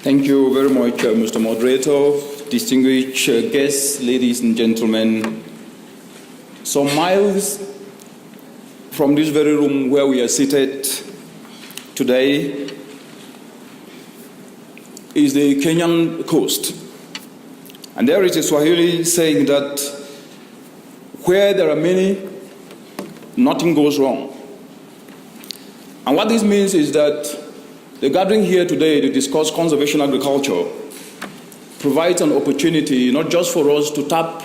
Thank you very much, Mr. Moderator, distinguished guests, ladies and gentlemen. Some miles from this very room where we are seated today is the Kenyan coast. And there is a Swahili saying that where there are many, nothing goes wrong. And what this means is that the gathering here today to discuss conservation agriculture provides an opportunity not just for us to tap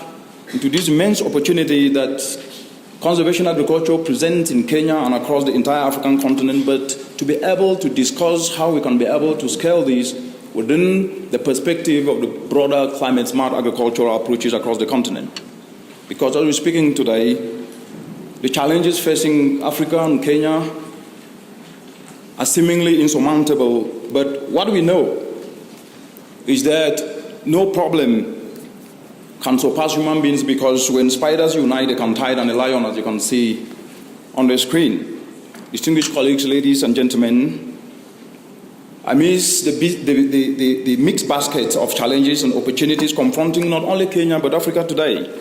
into this immense opportunity that conservation agriculture presents in Kenya and across the entire African continent, but to be able to discuss how we can be able to scale this within the perspective of the broader climate-smart agricultural approaches across the continent. Because as we're speaking today, the challenges facing Africa and Kenya are seemingly insurmountable, but what we know is that no problem can surpass human beings, because when spiders unite, they can hide, and a lion, as you can see on the screen. Distinguished colleagues, ladies and gentlemen, amidst the mixed basket of challenges and opportunities confronting not only Kenya but Africa today,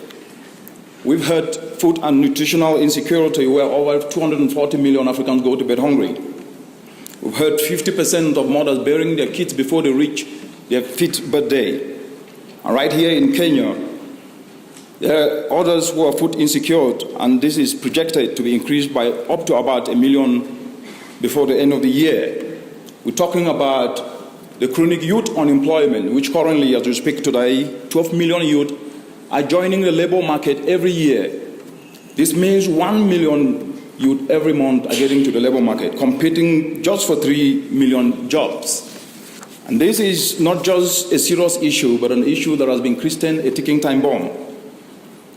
we've heard food and nutritional insecurity, where over 240 million Africans go to bed hungry. We've heard 50% of mothers burying their kids before they reach their 5th birthday. And right here in Kenya, there are others who are food insecure, and this is projected to be increased by up to about 1 million before the end of the year. We're talking about the chronic youth unemployment, which currently, as we speak today, 12 million youth are joining the labor market every year. This means 1 million youth every month are getting to the labor market, competing just for 3 million jobs. And this is not just a serious issue, but an issue that has been christened a ticking time bomb.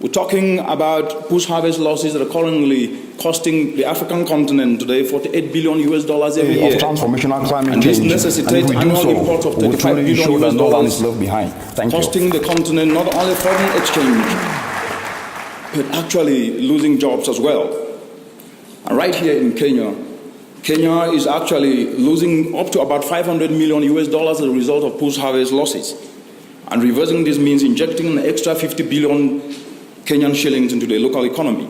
We're talking about post-harvest losses that are currently costing the African continent today $48 billion every year. Transformational climate and this change. necessitates annual imports of $35 billion, costing the continent not only foreign exchange, but actually losing jobs as well. And right here in Kenya, Kenya is actually losing up to about $500 million as a result of post-harvest losses. And reversing this means injecting an extra 50 billion Kenyan shillings into the local economy.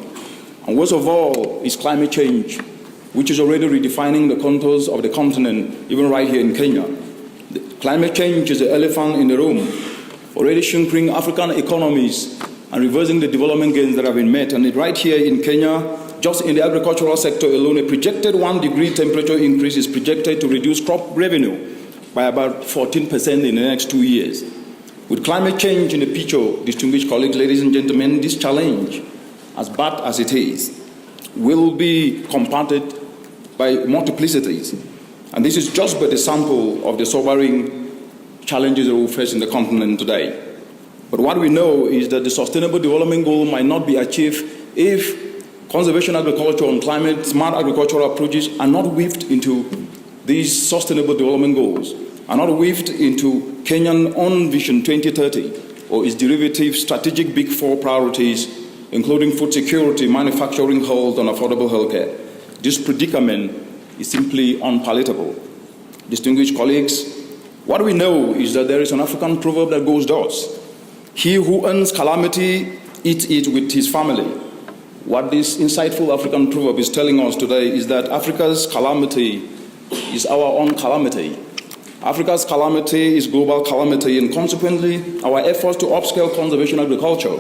And worst of all is climate change, which is already redefining the contours of the continent, even right here in Kenya. The climate change is the elephant in the room, already shrinking African economies and reversing the development gains that have been made. And right here in Kenya, just in the agricultural sector alone, a projected 1 degree temperature increase is projected to reduce crop revenue by about 14% in the next 2 years. With climate change in the picture, distinguished colleagues, ladies and gentlemen, this challenge, as bad as it is, will be compounded by multiplicities. And this is just but a sample of the sobering challenges that we face in the continent today. But what we know is that the Sustainable Development Goal might not be achieved if conservation agriculture and climate-smart agricultural approaches are not weaved into these Sustainable Development Goals, are not weaved into Kenyan own Vision 2030 or its derivative strategic Big Four priorities, including food security, manufacturing, health, and affordable healthcare. This predicament is simply unpalatable. Distinguished colleagues, what we know is that there is an African proverb that goes thus: he who earns calamity eats it with his family. What this insightful African proverb is telling us today is that Africa's calamity is our own calamity. Africa's calamity is global calamity, and consequently, our efforts to upscale conservation agriculture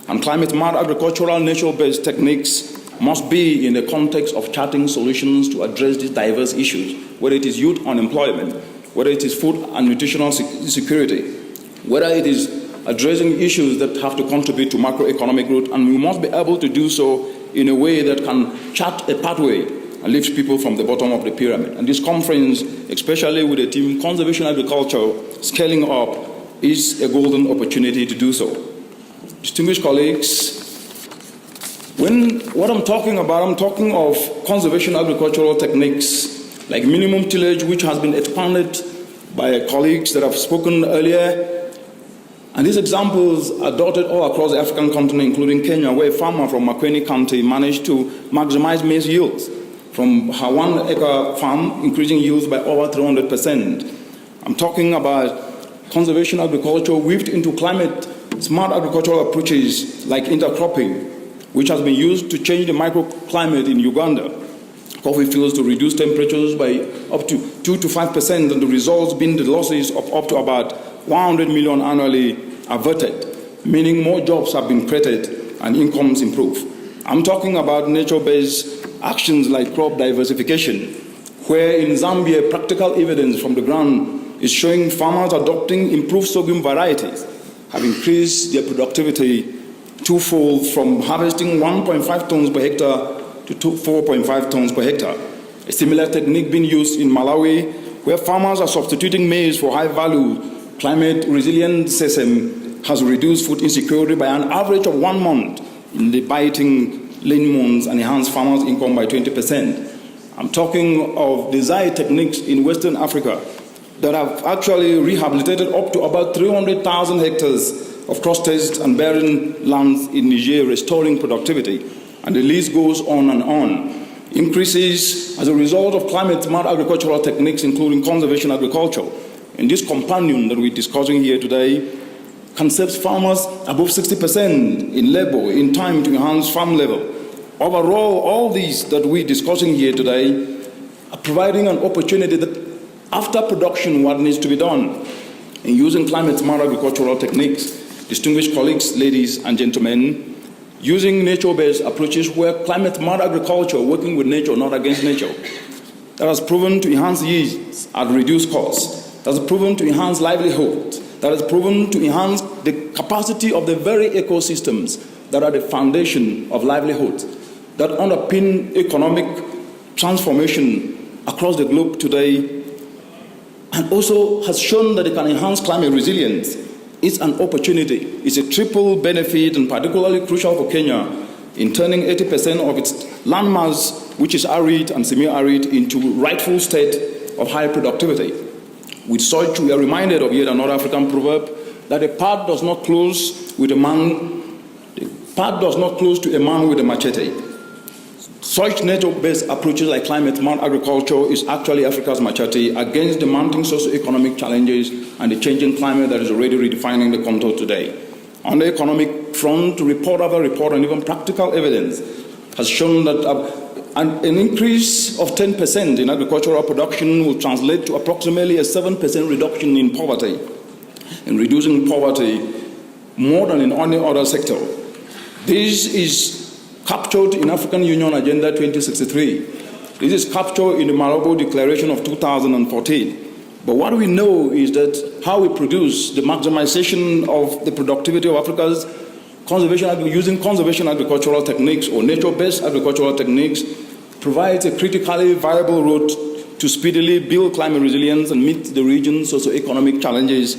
and climate-smart agricultural nature-based techniques must be in the context of charting solutions to address these diverse issues, whether it is youth unemployment, whether it is food and nutritional security, whether it is addressing issues that have to contribute to macroeconomic growth, and we must be able to do so in a way that can chart a pathway and lift people from the bottom of the pyramid. And this conference, especially with the team Conservation Agriculture Scaling Up, is a golden opportunity to do so. Distinguished colleagues, what I'm talking about, I'm talking of conservation agricultural techniques like minimum tillage, which has been expanded by colleagues that have spoken earlier. And these examples are dotted all across the African continent, including Kenya, where a farmer from Makueni County managed to maximize maize yields from her 1 acre farm, increasing yields by over 300%. I'm talking about conservation agriculture weaved into climate-smart agricultural approaches like intercropping, which has been used to change the microclimate in Uganda. Coffee fields to reduce temperatures by up to 2 to 5%, and the results being the losses of up to about 100 million annually averted, meaning more jobs have been created and incomes improve. I'm talking about nature-based actions like crop diversification, where in Zambia, practical evidence from the ground is showing farmers adopting improved sorghum varieties have increased their productivity twofold from harvesting 1.5 tons per hectare to 4.5 tons per hectare. A similar technique being used in Malawi, where farmers are substituting maize for high-value, climate-resilient sesame, has reduced food insecurity by an average of 1 month in the biting lean months and enhanced farmers' income by 20%. I'm talking of desired techniques in Western Africa that have actually rehabilitated up to about 300,000 hectares of cross-staged and barren lands in Niger, restoring productivity. And the list goes on and on. Increases as a result of climate-smart agricultural techniques, including conservation agriculture. And this companion that we're discussing here today can save farmers above 60% in labor, in time to enhance farm level. Overall, all these that we're discussing here today are providing an opportunity that after production, what needs to be done in using climate-smart agricultural techniques, distinguished colleagues, ladies and gentlemen, using nature-based approaches where climate-smart agriculture, working with nature, not against nature, that has proven to enhance yields at reduced costs, that has proven to enhance livelihood, that has proven to enhance the capacity of the very ecosystems that are the foundation of livelihood, that underpin economic transformation across the globe today, and also has shown that it can enhance climate resilience. It's an opportunity. It's a triple benefit, and particularly crucial for Kenya in turning 80% of its landmass, which is arid and semi-arid, into rightful state of high productivity. With such, we are reminded of yet another African proverb that a path does not close with a man. The path does not close to a man with a machete. Such nature-based approaches like climate-smart agriculture is actually Africa's machete against the mounting socio-economic challenges and the changing climate that is already redefining the contour today. On the economic front, report after report and even practical evidence has shown that an increase of 10% in agricultural production will translate to approximately a 7% reduction in poverty, and reducing poverty more than in any other sector. This is captured in African Union Agenda 2063. This is captured in the Malabo Declaration of 2014. But what we know is that how we produce the maximization of the productivity of Africa's conservation, using conservation agricultural techniques or nature-based agricultural techniques, provides a critically viable route to speedily build climate resilience and meet the region's socio-economic challenges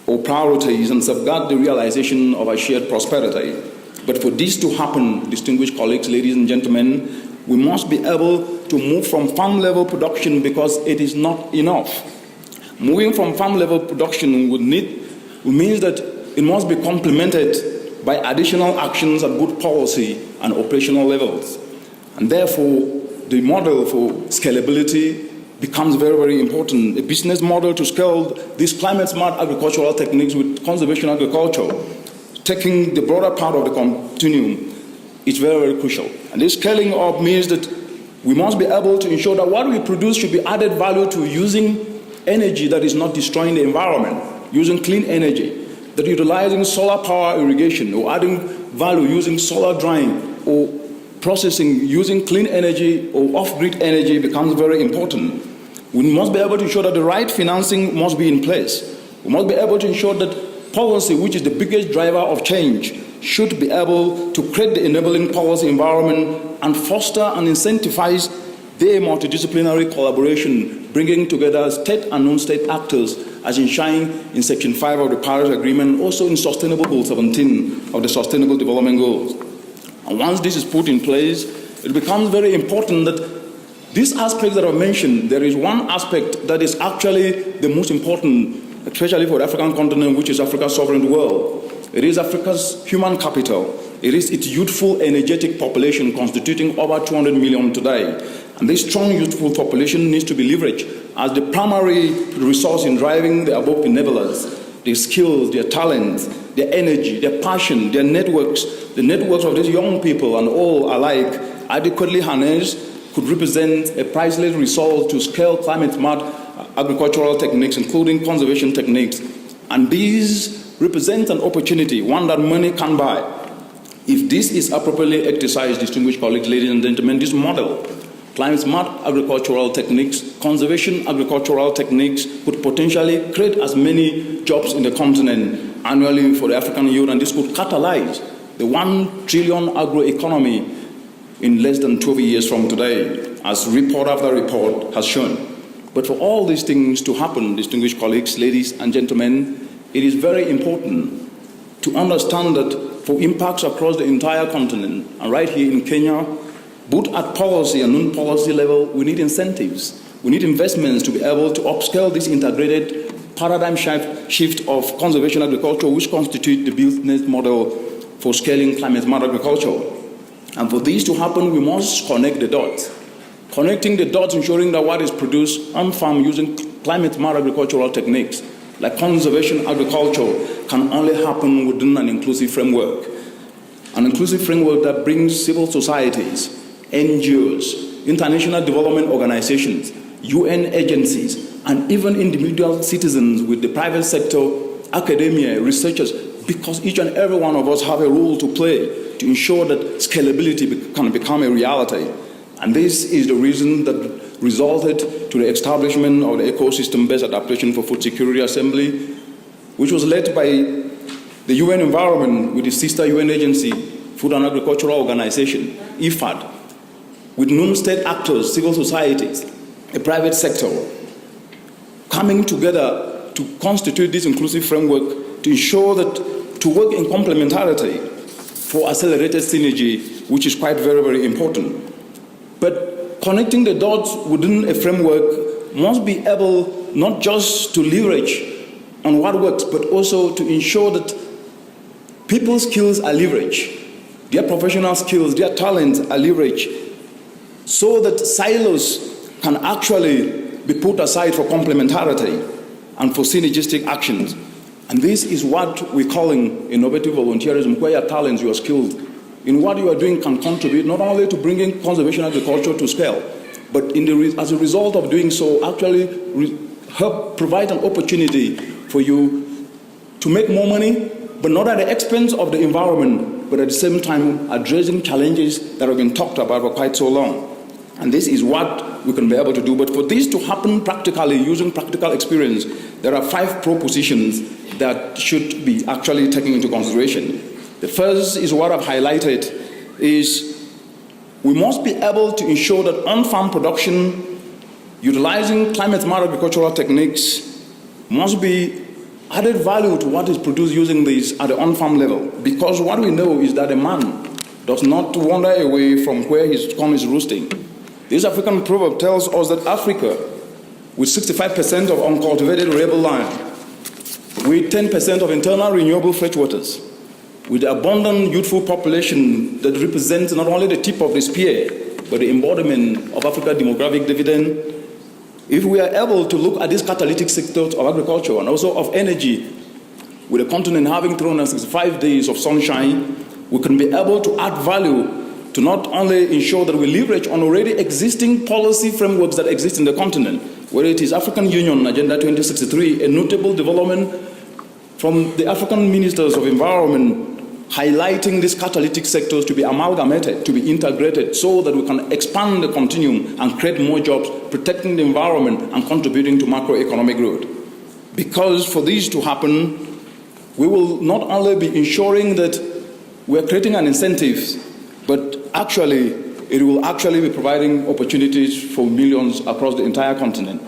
or priorities and safeguard the realization of our shared prosperity. But for this to happen, distinguished colleagues, ladies and gentlemen, we must be able to move from farm-level production because it is not enough. Moving from farm-level production means that it must be complemented by additional actions at both policy and operational levels. And therefore, the model for scalability becomes very, very important. A business model to scale these climate-smart agricultural techniques with conservation agriculture, taking the broader part of the continuum, is very, very crucial. And this scaling up means that we must be able to ensure that what we produce should be added value to using energy that is not destroying the environment, using clean energy, that utilizing solar power irrigation or adding value using solar drying or processing using clean energy or off-grid energy becomes very important. We must be able to ensure that the right financing must be in place. We must be able to ensure that policy, which is the biggest driver of change, should be able to create the enabling policy environment and foster and incentivize the multidisciplinary collaboration, bringing together state and non-state actors, as enshrined in Section 5 of the Paris Agreement, also in Sustainable Goal 17 of the Sustainable Development Goals. And once this is put in place, it becomes very important that these aspects that are mentioned, there is one aspect that is actually the most important, especially for the African continent, which is Africa's sovereign world. It is Africa's human capital. It is its youthful, energetic population constituting over 200 million today. And this strong youthful population needs to be leveraged as the primary resource in driving the above enablers, their skills, their talents, their energy, their passion, their networks, the networks of these young people and all alike, adequately harnessed, could represent a priceless resource to scale climate-smart agricultural techniques, including conservation techniques. And these represent an opportunity, one that money can buy. If this is appropriately exercised, distinguished colleagues, ladies and gentlemen, this model, climate-smart agricultural techniques, conservation agricultural techniques, could potentially create as many jobs in the continent annually for the African youth, and this could catalyze the 1 trillion agroeconomy in less than 12 years from today, as report after report has shown. But for all these things to happen, distinguished colleagues, ladies and gentlemen, it is very important to understand that for impacts across the entire continent, and right here in Kenya, both at policy and non-policy level, we need incentives. We need investments to be able to upscale this integrated paradigm shift of conservation agriculture, which constitutes the business model for scaling climate-smart agriculture. And for this to happen, we must connect the dots. Connecting the dots, ensuring that what is produced on farm using climate-smart agricultural techniques, like conservation agriculture, can only happen within an inclusive framework. An inclusive framework that brings civil societies, NGOs, international development organizations, UN agencies, and even individual citizens with the private sector, academia, researchers, because each and every one of us have a role to play to ensure that scalability can become a reality. And this is the reason that resulted to the establishment of the Ecosystem-Based Adaptation for Food Security Assembly, which was led by the UN Environment with its sister UN agency, Food and Agricultural Organization, IFAD, with non-state actors, civil societies, the private sector, coming together to constitute this inclusive framework to ensure that to work in complementarity for accelerated synergy, which is quite very, very important. But connecting the dots within a framework must be able not just to leverage on what works, but also to ensure that people's skills are leveraged, their professional skills, their talents are leveraged, so that silos can actually be put aside for complementarity and for synergistic actions. And this is what we're calling innovative volunteerism, where your talents, your skills, in what you are doing can contribute not only to bringing conservation agriculture to scale, but as a result of doing so, actually help provide an opportunity for you to make more money, but not at the expense of the environment, but at the same time addressing challenges that have been talked about for quite so long. And this is what we can be able to do. But for this to happen practically, using practical experience, there are 5 propositions that should be actually taken into consideration. The first is what I've highlighted, is we must be able to ensure that on-farm production, utilizing climate-smart agricultural techniques, must be added value to what is produced using these at the on-farm level. Because what we know is that a man does not wander away from where his corn is roosting. This African proverb tells us that Africa, with 65% of uncultivated arable land, with 10% of internal renewable freshwaters, with the abundant youthful population that represents not only the tip of the spear, but the embodiment of Africa's demographic dividend, if we are able to look at these catalytic sectors of agriculture and also of energy, with the continent having 365 days of sunshine, we can be able to add value to not only ensure that we leverage on already existing policy frameworks that exist in the continent, whether it is African Union Agenda 2063, a notable development from the African Ministers of Environment, highlighting these catalytic sectors to be amalgamated, to be integrated, so that we can expand the continuum and create more jobs, protecting the environment and contributing to macroeconomic growth. Because for this to happen, we will not only be ensuring that we're creating an incentive, but actually, it will actually be providing opportunities for millions across the entire continent.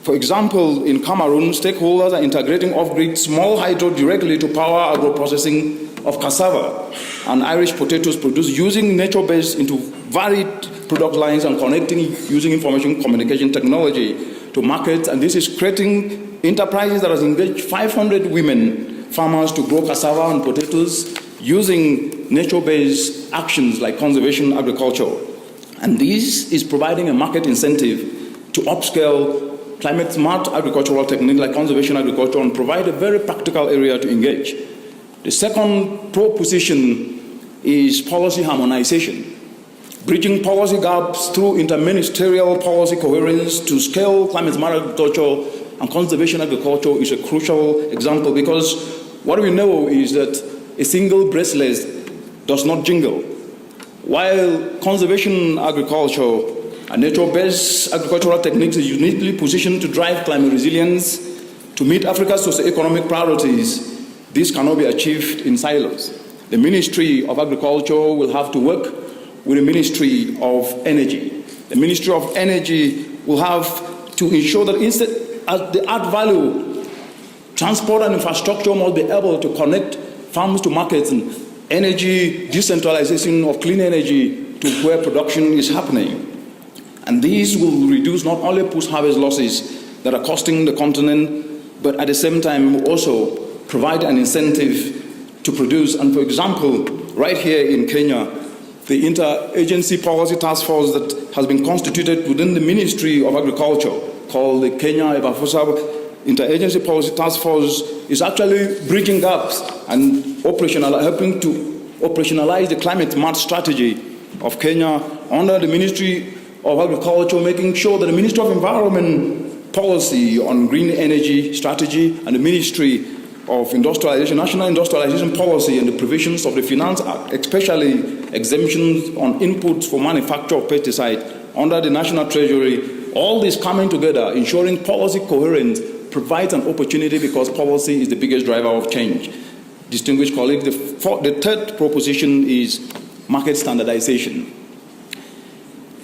For example, in Cameroon, stakeholders are integrating off-grid small hydro directly to power agro-processing of cassava and Irish potatoes produced using nature-based into varied product lines and connecting using information communication technology to markets. And this is creating enterprises that has engaged 500 women farmers to grow cassava and potatoes using using nature-based actions like conservation agriculture. And this is providing a market incentive to upscale climate-smart agricultural techniques like conservation agriculture and provide a very practical area to engage. The second proposition is policy harmonization, bridging policy gaps through interministerial policy coherence to scale climate-smart agriculture and conservation agriculture is a crucial example, because what we know is that a single bracelet does not jingle. While conservation agriculture and nature-based agricultural techniques are uniquely positioned to drive climate resilience to meet Africa's socioeconomic priorities, this cannot be achieved in silos. The Ministry of Agriculture will have to work with the Ministry of Energy. The Ministry of Energy will have to ensure that instead as they add value, transport and infrastructure must be able to connect farms to markets and energy decentralization of clean energy to where production is happening. And these will reduce not only post-harvest losses that are costing the continent, but at the same time also provide an incentive to produce. And for example, right here in Kenya, the interagency policy task force that has been constituted within the Ministry of Agriculture, called the Kenya EBADrivenAgriculture Interagency Policy Task Force, is actually bridging gaps and helping to operationalize the climate-smart strategy of Kenya under the Ministry of Agriculture, making sure that the Ministry of Environment policy on green energy strategy and the Ministry of Industrialization, National Industrialization Policy and the provisions of the Finance Act, especially exemptions on inputs for manufacture of pesticide under the National Treasury, all this coming together, ensuring policy coherence provides an opportunity because policy is the biggest driver of change. Distinguished colleagues, the third proposition is market standardization.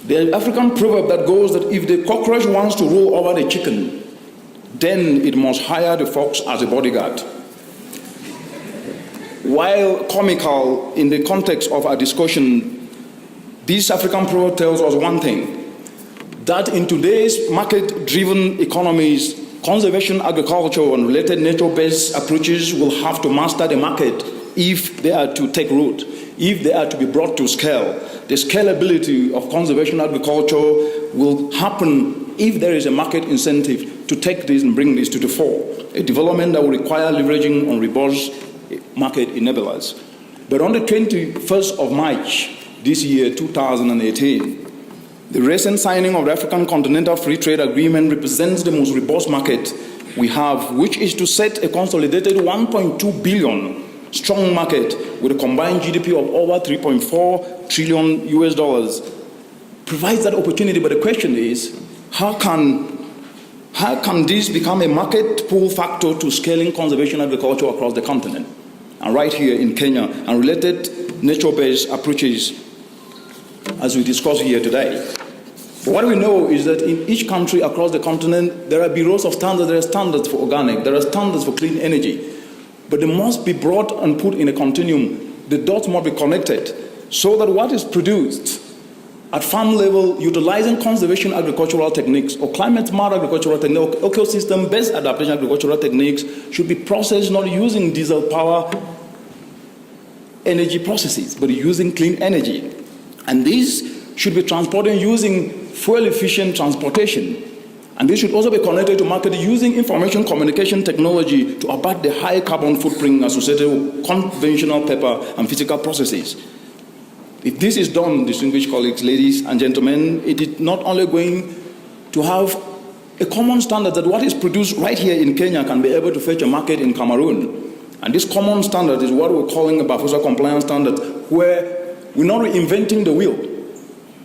The African proverb that goes that if the cockroach wants to roll over the chicken, then it must hire the fox as a bodyguard. While comical in the context of our discussion, this African proverb tells us one thing, that in today's market-driven economies, conservation agriculture and related nature-based approaches will have to master the market if they are to take root, if they are to be brought to scale. The scalability of conservation agriculture will happen if there is a market incentive to take this and bring this to the fore, a development that will require leveraging on robust market enablers. But on the 21st of March this year, 2018, the recent signing of the African Continental Free Trade Agreement represents the most robust market we have, which is to set a consolidated 1.2 billion strong market with a combined GDP of over 3.4 trillion US dollars. Provides that opportunity, but the question is, how can this become a market pull factor to scaling conservation agriculture across the continent? And right here in Kenya, and related nature-based approaches as we discuss here today. But what we know is that in each country across the continent, there are bureaus of standards. There are standards for organic, there are standards for clean energy. But they must be brought and put in a continuum. The dots must be connected so that what is produced at farm level, utilizing conservation agricultural techniques or climate-smart agricultural techniques, ecosystem-based adaptation agricultural techniques should be processed not using diesel power energy processes, but using clean energy. And these should be transported using fuel-efficient transportation. And this should also be connected to market using information communication technology to abate the high carbon footprint associated with conventional paper and physical processes. If this is done, distinguished colleagues, ladies and gentlemen, it is not only going to have a common standard that what is produced right here in Kenya can be able to fetch a market in Cameroon. And this common standard is what we're calling a BAFOSA compliance standard, where we're not reinventing the wheel,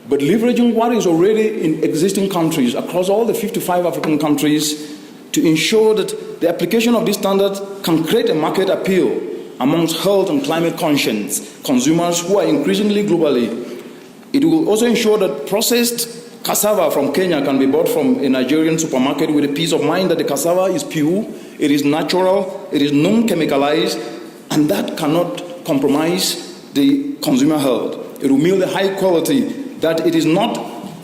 but leveraging what is already in existing countries across all the 55 African countries to ensure that the application of this standard can create a market appeal amongst health and climate conscious consumers who are increasingly globally. It will also ensure that processed cassava from Kenya can be bought from a Nigerian supermarket with a peace of mind that the cassava is pure, it is natural, it is non-chemicalized, and that cannot compromise the consumer health. It will mean the high quality, that it is not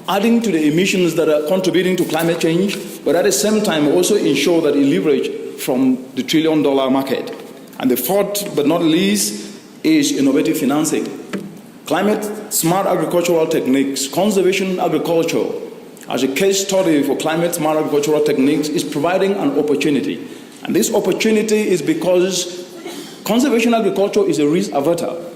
adding to the emissions that are contributing to climate change, but at the same time also ensure that it leverage from the $1 trillion market. And the fourth, but not least, is innovative financing. Climate smart agricultural techniques, conservation agriculture, as a case study for climate smart agricultural techniques, is providing an opportunity. And this opportunity is because conservation agriculture is a risk averter.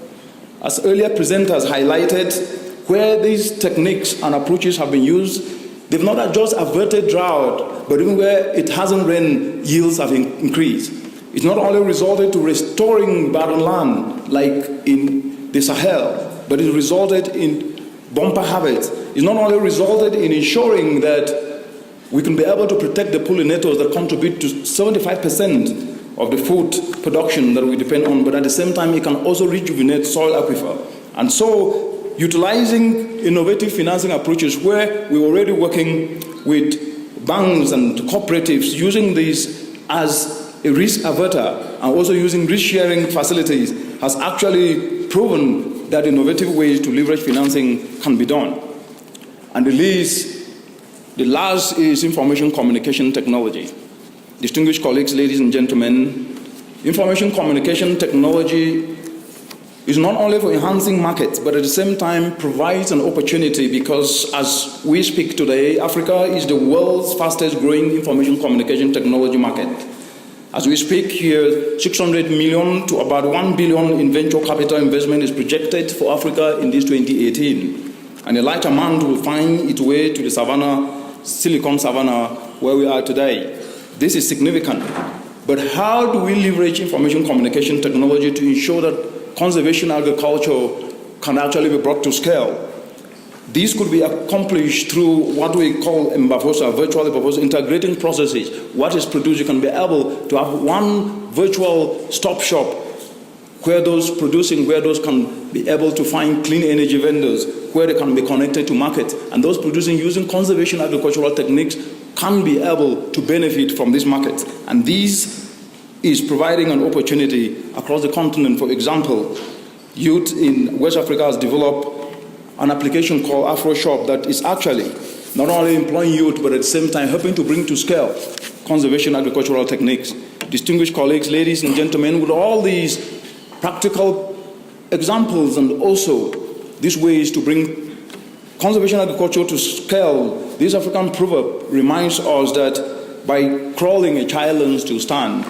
As earlier presenters highlighted, where these techniques and approaches have been used, they've not just averted drought, but even where it hasn't rained, yields have increased. It's not only resulted to restoring barren land, like in the Sahel, but it resulted in bumper harvests. It's not only resulted in ensuring that we can be able to protect the pollinators that contribute to 75% of the food production that we depend on, but at the same time, it can also rejuvenate soil aquifer. And so, utilizing innovative financing approaches where we're already working with banks and cooperatives, using this as a risk averter and also using risk-sharing facilities has actually proven that innovative ways to leverage financing can be done. And the last is information communication technology. Distinguished colleagues, ladies and gentlemen, information communication technology is not only for enhancing markets, but at the same time provides an opportunity because as we speak today, Africa is the world's fastest growing information communication technology market. As we speak here, 600 million to about 1 billion in venture capital investment is projected for Africa in this 2018. And a large amount will find its way to the savannah, Silicon Savannah, where we are today. This is significant. But how do we leverage information communication technology to ensure that conservation agriculture can actually be brought to scale? This could be accomplished through what we call Mbafosa, virtual Mbafosa, integrating processes. What is produced, you can be able to have one virtual stop shop where those producing, where those can be able to find clean energy vendors, where they can be connected to markets. And those producing using conservation agricultural techniques can be able to benefit from these markets. And this is providing an opportunity across the continent. For example, youth in West Africa has developed an application called AfroShop that is actually not only employing youth, but at the same time helping to bring to scale conservation agricultural techniques. Distinguished colleagues, ladies and gentlemen, with all these practical examples and also these ways to bring conservation agriculture to scale, this African proverb reminds us that by crawling, a child learns to stand.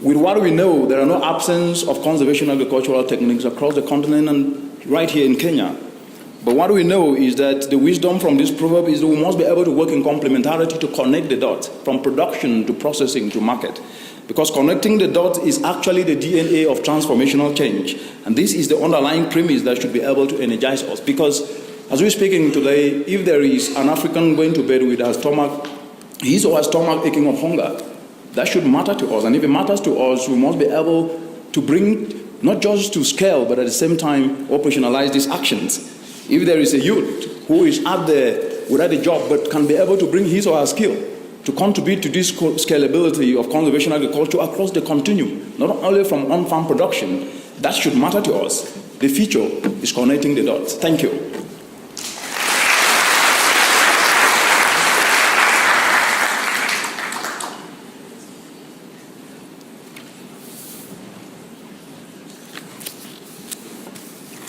With what we know, there are no absence of conservation agricultural techniques across the continent and right here in Kenya. But what we know is that the wisdom from this proverb is that we must be able to work in complementarity to connect the dots from production to processing to market. Because connecting the dots is actually the DNA of transformational change. And this is the underlying premise that should be able to energize us. Because as we're speaking today, if there is an African going to bed with his or her stomach aching of hunger, that should matter to us. And if it matters to us, we must be able to bring not just to scale, but at the same time operationalize these actions. If there is a youth who is out there without a job but can be able to bring his or her skill to contribute to this scalability of conservation agriculture across the continuum, not only from on-farm production, that should matter to us. The future is connecting the dots. Thank you.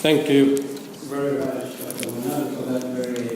Thank you.